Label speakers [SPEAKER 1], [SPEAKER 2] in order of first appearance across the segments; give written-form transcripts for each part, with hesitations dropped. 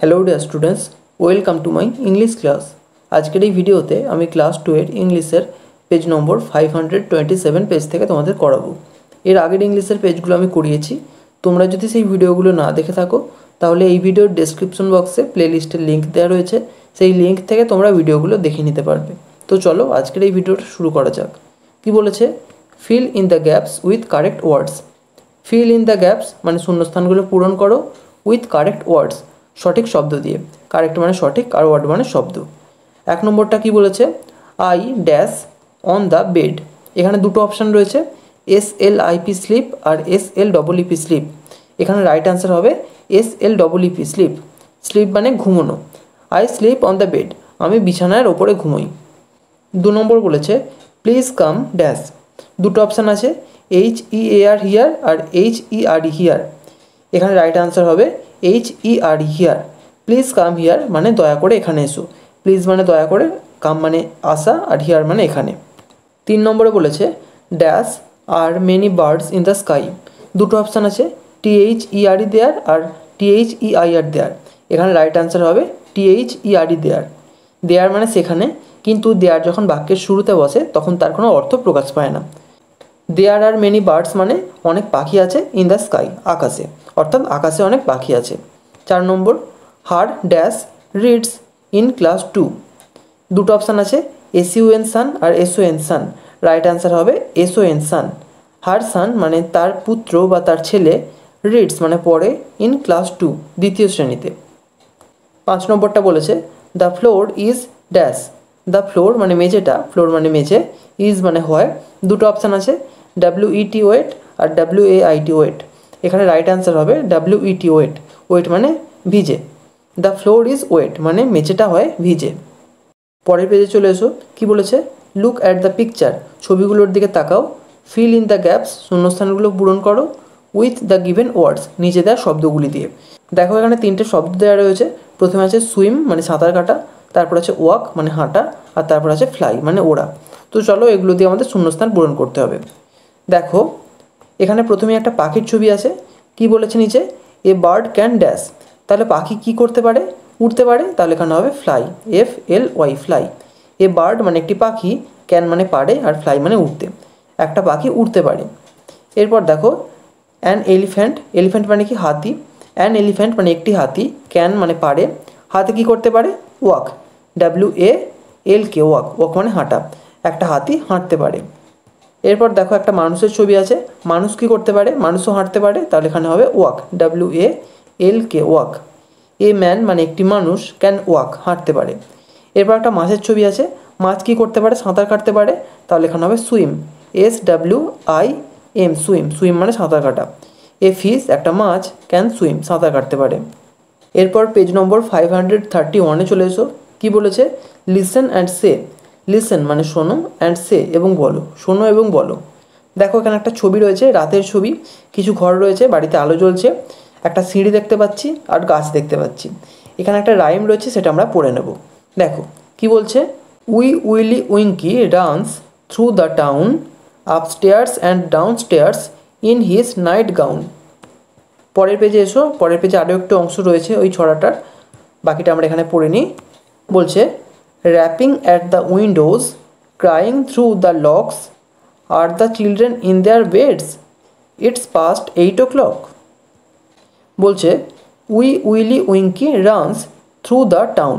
[SPEAKER 1] Hello dear students, welcome to my English class. আজকের এই ভিডিওতে আমি ক্লাস 2 ইংলিশের পেজ নম্বর 527 পেজ থেকে তোমাদের করাবো। এর আগের ইংলিশের পেজগুলো আমি করিয়েছি। তোমরা যদি সেই ভিডিওগুলো না দেখে থাকো তাহলে এই ভিডিওর ডেসক্রিপশন বক্সে প্লেলিস্টের লিঙ্ক দেওয়া রয়েছে, সেই লিঙ্ক থেকে তোমরা ভিডিওগুলো দেখে নিতে পারবে। তো চলো আজকের এই ভিডিওটা শুরু করা যাক। কি বলেছে? Fill in the gaps with correct words. Fill in the gaps মানে শূন্যস্থানগুলো পূরণ করো উইথ কারেক্ট ওয়ার্ডস, সঠিক শব্দ দিয়ে। কারেক্ট মানে সঠিক আর ওয়ার্ড মানে শব্দ। এক নম্বরটা কি বলেছে? I dash on the bed. এখানে দুটো অপশান রয়েছে, SLIP স্লিপ আর SLEEP স্লিপ। এখানে রাইট অ্যান্সার হবে SLEEP স্লিপ। স্লিপ মানে ঘুমোনো। I sleep on the bed, আমি বিছানার ওপরে ঘুমোই। দু নম্বর বলেছে প্লিজ কাম ড্যাশ। দুটো অপশান আছে, HEAR হিয়ার আর HERE হিয়ার। এখানে রাইট অ্যান্সার হবে HERE here. Please come here মানে দয়া করে এখানে এসো। প্লিজ মানে দয়া করে, কাম মানে আসা, আর হিয়ার মানে এখানে। তিন নম্বরে বলেছে dash are many birds in the sky. দুটো অপশান আছে, THERE দেয়ার আর THEIR দেয়ার। এখানে রাইট অ্যান্সার হবে THERE দেয়ার। দেয়ার মানে সেখানে, কিন্তু দেয়ার যখন বাক্যের শুরুতে বসে তখন তার কোনো অর্থ প্রকাশ পায় না। দেয়ার আর মেনি বার্ডস মানে অনেক পাখি আছে ইন দ্য স্কাই, আকাশে, অর্থাৎ আকাশে অনেক পাখি আছে। চার নম্বর her dash reads in class 2। দুটো অপশান আছে, SUN সান আর SON সান। রাইট অ্যান্সার হবে SON সান। হার সান মানে তার পুত্র বা তার ছেলে, রিডস মানে পড়ে, ইন ক্লাস 2 দ্বিতীয় শ্রেণীতে। পাঁচ নম্বরটা বলেছে the floor is dash. The floor মানে মেঝেটা, ফ্লোর মানে মেঝে, ইজ মানে হয়। দুটো অপশান আছে, WET ওয়েট আর WAIT ওয়েট। এখানে রাইট অ্যান্সার হবে WET ওয়েট। ওয়েট মানে ভিজে। দ্য ফ্লোর ইজ ওয়েট মানে মেঝেটা হয় ভিজে। পরের পেজে চলে এসো। কি বলেছে? Look at the picture. ছবিগুলোর দিকে তাকাও। ফিল ইন দ্য গ্যাপস, শূন্যস্থানগুলো পূরণ করো উইথ দ্য গিভেন ওয়ার্ডস, নিচে দেওয়া শব্দগুলি দিয়ে। দেখো এখানে তিনটে শব্দ দেওয়া রয়েছে। প্রথমে আছে সুইম মানে সাঁতার কাটা, তারপর আছে ওয়াক মানে হাঁটা, আর তারপর আছে ফ্লাই মানে ওড়া। তো চলো এগুলো দিয়ে আমাদের শূন্যস্থান পূরণ করতে হবে। দেখো এখানে প্রথমে একটা পাখির ছবি আছে। কি বলেছে নিচে? A bird can dash. তাহলে পাখি কি করতে পারে? উড়তে পারে। তাহলে এখানে হবে fly, FLY fly. A bird মানে একটি পাখি, ক্যান মানে পারে, আর ফ্লাই মানে উড়তে। একটা পাখি উড়তে পারে। এরপর দেখো অ্যান এলিফ্যান্ট। এলিফ্যান্ট মানে কি? হাতি। অ্যান এলিফ্যান্ট মানে একটি হাতি, ক্যান মানে পারে। হাতি কি করতে পারে? Walk, WALK walk. ওয়াক মানে হাঁটা। একটা হাতি হাঁটতে পারে। এরপর দেখো একটা মানুষের ছবি আছে। মানুষ কি করতে পারে? মানুষও হাঁটতে পারে। তাহলে এখানে হবে walk, WALK walk. A man মানে একটি মানুষ, ক্যান ওয়াক হাঁটতে পারে। এরপর একটা মাছের ছবি আছে। মাছ কি করতে পারে? সাঁতার কাটতে পারে। তাহলে এখানে হবে সুইম, SWIM সুইম। সুইম মানে সাঁতার কাটা। এ ফিশ একটা মাছ, ক্যান সুইম সাঁতার কাটতে পারে। এরপর পেজ নম্বর 531 চলে এসো। কি বলেছে? Listen and say. লিসেন মানে শোনো, অ্যান্ড সে এবং বলো, শোনো এবং বলো। দেখো এখানে একটা ছবি রয়েছে, রাতের ছবি। কিছু ঘর রয়েছে, বাড়িতে আলো জ্বলছে, একটা সিঁড়ি দেখতে পাচ্ছি আর গাছ দেখতে পাচ্ছি। এখানে একটা রাইম রয়েছে, সেটা আমরা পড়ে নেব। দেখো কি বলছে? Willie Winkie runs through the town upstairs and downstairs in his night gown. পরের পেজে এসো। পরের পেজে আরও একটু অংশ রয়েছে ওই ছড়াটার, বাকিটা আমরা এখানে পড়ে নিই। বলছে rapping at the windows crying through the locks are the children in their beds it's past 8 o'clock। বলছে Willie Winkie runs through the town.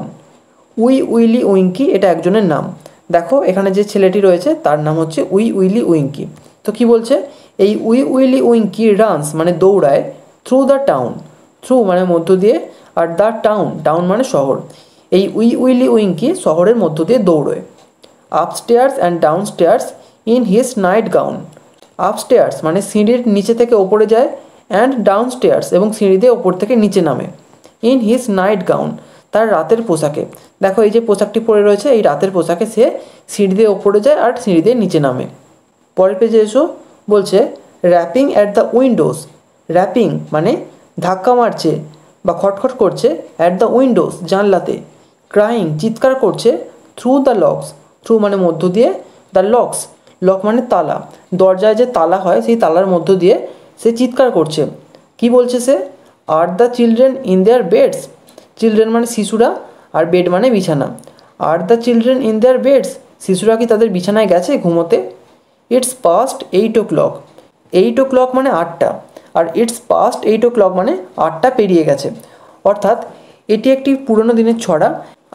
[SPEAKER 1] Willie Winkie এটা একজনের নাম। দেখো এখানে যে ছেলেটি রয়েছে তার নাম হচ্ছে উইলি উইঙ্কি। তো কি বলছে? এই উইলি উইঙ্কি রানস মানে দৌড়ায়, থ্রু দ্য টাউন, থ্রু মানে মধ্য দিয়ে, আর দ্য টাউন, টাউন মানে শহর। এই উইলি উইঙ্কি শহরের মধ্য দিয়ে দৌড়োয়। Upstairs and downstairs in his night gown. Upstairs মানে সিঁড়ির নিচে থেকে ওপরে যায়, অ্যান্ড ডাউনস্টেয়ার্স এবং সিঁড়ি দিয়ে ওপর থেকে নিচে নামে। ইন হিজ নাইট গাউন তার রাতের পোশাকে। দেখো এই যে পোশাকটি পরে রয়েছে, এই রাতের পোশাকে সে সিঁড়ি দিয়ে ওপরে যায় আর সিঁড়ি দিয়ে নিচে নামে। পরের পেজে এসো। বলছে rapping at the Windows. Wrapping মানে ধাক্কা মারছে বা খটখট করছে, অ্যাট দ্য উইন্ডোজ জানলাতে। ক্রাইং চিৎকার করছে, থ্রু দ্য লকস, থ্রু মানে মধ্য দিয়ে, দ্য লকস, লক মানে তালা, দরজায় যে তালা হয় সেই তালার মধ্য দিয়ে সে চিৎকার করছে। কি বলছে সে? Are the children in their beds. Children মানে শিশুরা, আর বেড মানে বিছানা। Are the children in their beds, শিশুরা কি তাদের বিছানায় গেছে ঘুমোতে? ইটস পাস্ট 8 o'clock, 8 o'clock মানে 8টা, আর ইটস পাস্ট 8 o'clock মানে 8টা পেরিয়ে গেছে। অর্থাৎ এটি একটি পুরনো দিনের ছড়া।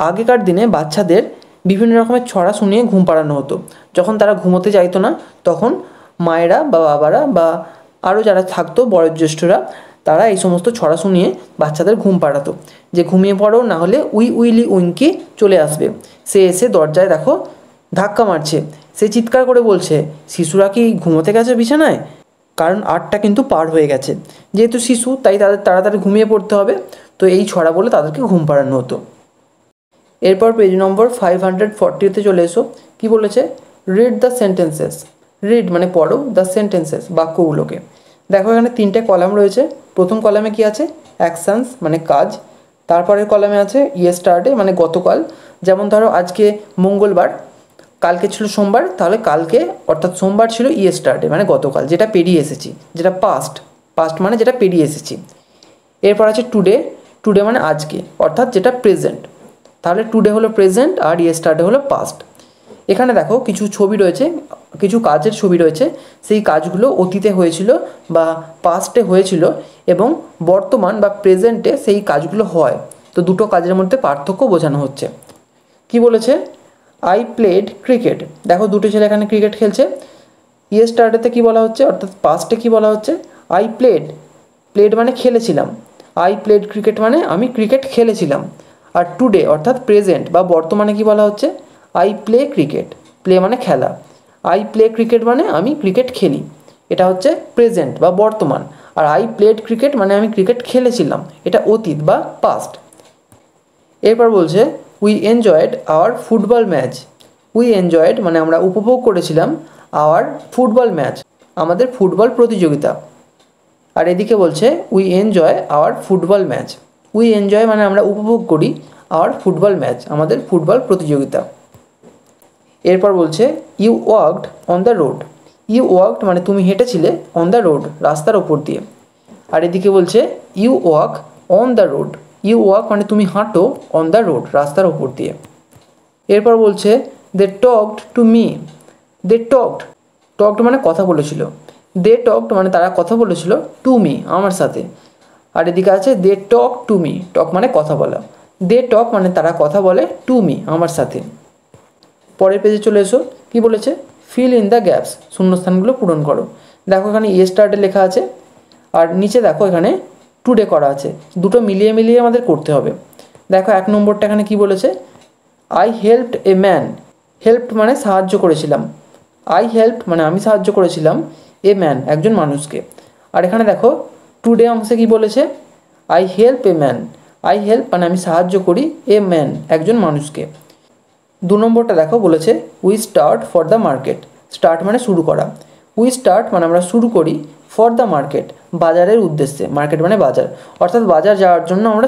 [SPEAKER 1] আগেকার দিনে বাচ্চাদের বিভিন্ন রকমের ছড়া শুনিয়ে ঘুম পাড়ানো হতো। যখন তারা ঘুমোতে চাইতো না তখন মায়েরা বা বাবারা বা আরও যারা থাকতো বয়োজ্যেষ্ঠরা, তারা এই সমস্ত ছড়া শুনিয়ে বাচ্চাদের ঘুম পাড়াতো, যে ঘুমিয়ে পড়ো, না হলে উইলি উইঙ্কি চলে আসবে। সে এসে দরজায় দেখো ধাক্কা মারছে, সে চিৎকার করে বলছে শিশুরা কি ঘুমোতে গেছে বিছানায়? কারণ 8টা কিন্তু পার হয়ে গেছে। যেহেতু শিশু তাই তাদের তাড়াতাড়ি ঘুমিয়ে পড়তে হবে, তো এই ছড়া বলে তাদেরকে ঘুম পাড়ানো হতো। এরপর পেজ নম্বর 540-তে চলে এসো। কি বলেছে? Read the sentences. রিড মানে পড়ো, দ্য সেন্টেন্সেস বাক্যগুলোকে। দেখো এখানে 3টে কলাম রয়েছে। প্রথম কলামে কি আছে? অ্যাকশানস মানে কাজ। তারপরের কলামে আছে ইয়েস্টারডে মানে গতকাল। যেমন ধরো আজকে মঙ্গলবার, কালকে ছিল সোমবার, তাহলে কালকে অর্থাৎ সোমবার ছিল ইয়েস্টারডে মানে গতকাল, যেটা পেরিয়ে এসেছি, যেটা পাস্ট মানে যেটা পেরিয়ে এসেছি। এরপর আছে টুডে। টুডে মানে আজকে অর্থাৎ যেটা প্রেজেন্ট। তাহলে টুডে হলো প্রেজেন্ট আর ইয়েস্টারডে হলো পাস্ট। এখানে দেখো কিছু ছবি রয়েছে, কিছু কাজের ছবি রয়েছে। সেই কাজগুলো অতীতে হয়েছিল বা পাস্টে হয়েছিল, এবং বর্তমান বা প্রেজেন্টে সেই কাজগুলো হয়। তো দুটো কাজের মধ্যে পার্থক্য বোঝানো হচ্ছে। কি বলেছে? I played cricket. দেখো দুটো ছেলে এখানে ক্রিকেট খেলছে। ইয়েস্টারডেতে কী বলা হচ্ছে, অর্থাৎ পাস্টে কী বলা হচ্ছে? I played. প্লেড মানে খেলেছিলাম। আই প্লেড ক্রিকেট মানে আমি ক্রিকেট খেলেছিলাম। আর টুডে অর্থাৎ প্রেজেন্ট বা বর্তমানে কি বলা হচ্ছে? I play cricket. প্লে মানে খেলা। আই প্লে ক্রিকেট মানে আমি ক্রিকেট খেলি, এটা হচ্ছে প্রেজেন্ট বা বর্তমান। আর আই প্লেড ক্রিকেট মানে আমি ক্রিকেট খেলেছিলাম, এটা অতীত বা পাস্ট। এরপর বলছে we enjoyed our football match. We enjoyed মানে আমরা উপভোগ করেছিলাম, আওয়ার ফুটবল ম্যাচ আমাদের ফুটবল প্রতিযোগিতা। আর এদিকে বলছে we enjoy our football match. We enjoy মানে আমরা উপভোগ করি, আওয়ার ফুটবল ম্যাচ আমাদের ফুটবল প্রতিযোগিতা। এরপর বলছে you walked on the road. You walked মানে তুমি হেঁটেছিলে, অন দ্য রোড রাস্তার ওপর দিয়ে। আর এদিকে বলছে you walk on the road. You walk মানে তুমি হাঁটো, অন দ্য রোড রাস্তার ওপর দিয়ে। এরপর বলছে they talked to me. They talked, talked মানে কথা বলেছিল। দে টকড মানে তারা কথা বলেছিল, টু মি আমার সাথে। আর এদিকে আছে দে টক টু মি। টক মানে কথা বলা। দে টক মানে তারা কথা বলে, টু মি আমার সাথে। পরের পেজে চলে এসো। কি বলেছে? ফিল ইন দ্য গ্যাপস, শূন্যস্থানগুলো পূরণ করো। দেখো এখানে ইয়েস্টারডে লেখা আছে, আর নিচে দেখো এখানে টুডে করা আছে। দুটো মিলিয়ে মিলিয়ে আমাদের করতে হবে। দেখো 1 নম্বরটা এখানে কি বলেছে? I helped a man. Helped মানে সাহায্য করেছিলাম। আই হেল্পড মানে আমি সাহায্য করেছিলাম, এ ম্যান একজন মানুষকে। আর এখানে দেখো টুডে অংশে কি বলেছে? I help a man. I help মানে আমি সাহায্য করি, এ ম্যান একজন মানুষকে। 2 নম্বরটা দেখো বলেছে we start for the market. Start মানে শুরু করা। উই স্টার্ট মানে আমরা শুরু করি, ফর দ্য মার্কেট বাজারের উদ্দেশ্যে। মার্কেট মানে বাজার, অর্থাৎ বাজার যাওয়ার জন্য আমরা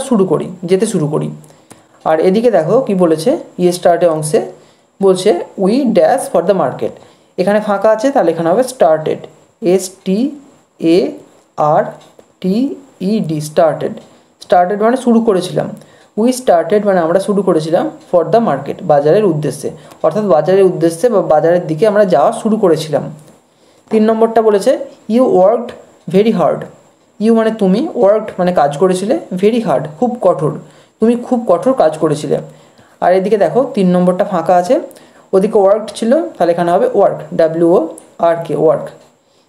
[SPEAKER 1] যেতে শুরু করি। আর এদিকে দেখো কি বলেছে? ইয়েস্টারডে অংশে বলছে we dash for the market. এখানে ফাঁকা আছে, তাহলে এখানে হবে স্টার্টেড। STARTED, started. স্টার্টেড মানে শুরু করেছিলাম। উই স্টার্টেড মানে আমরা শুরু করেছিলাম, ফর দ্য মার্কেট বাজারের উদ্দেশ্যে, অর্থাৎ বাজারের উদ্দেশ্যে বা বাজারের দিকে আমরা যাওয়া শুরু করেছিলাম। 3 নম্বরটা বলেছে you worked very hard. You মানে তুমি, ওয়ার্কড মানে কাজ করেছিলে, ভেরি হার্ড খুব কঠোর, তুমি খুব কঠোর কাজ করেছিলে। আর এদিকে দেখো 3 নম্বরটা ফাঁকা আছে, ওদিকে ওয়ার্কড ছিল, তাহলে এখানে হবে work, WORK, work.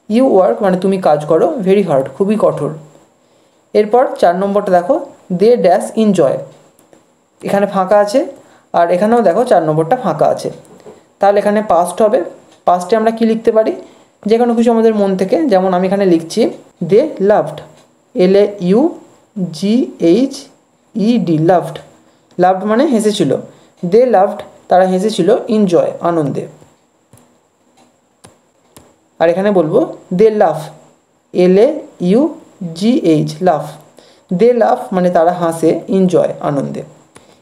[SPEAKER 1] You work মানে তুমি কাজ করো, ভেরি হার্ড খুবই কঠোর। এরপর 4 নম্বরটা দেখো দে ড্যাশ এনজয়। এখানে ফাঁকা আছে, আর এখানেও দেখো 4 নম্বরটা ফাঁকা আছে, তাহলে এখানে পাস্ট হবে। পাস্টে আমরা কি লিখতে পারি? যে কোনো কিছু আমাদের মন থেকে, যেমন আমি এখানে লিখছি দে লাভড, LAUGHED, লাভড। লাভড মানে হেসেছিল। দে লাভড তারা হেসেছিল, এনজয় আনন্দে। আর এখানে বলবো দে লাভ, LAUGH, লাভ। দে লাভ মানে তারা হাসে, এনজয় আনন্দে।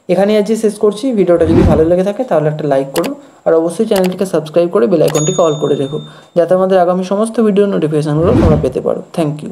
[SPEAKER 1] এখানে আজকে শেষ করছি। ভিডিওটা যদি ভালো লেগে থাকে তাহলে একটা লাইক করো, আর অবশ্যই চ্যানেলটিকে সাবস্ক্রাইব করে বেল আইকনটিকে অল করে রেখো, যাতে আমাদের আগামী সমস্ত ভিডিওর নোটিফিকেশানগুলো তোমরা পেতে পারো। Thank you.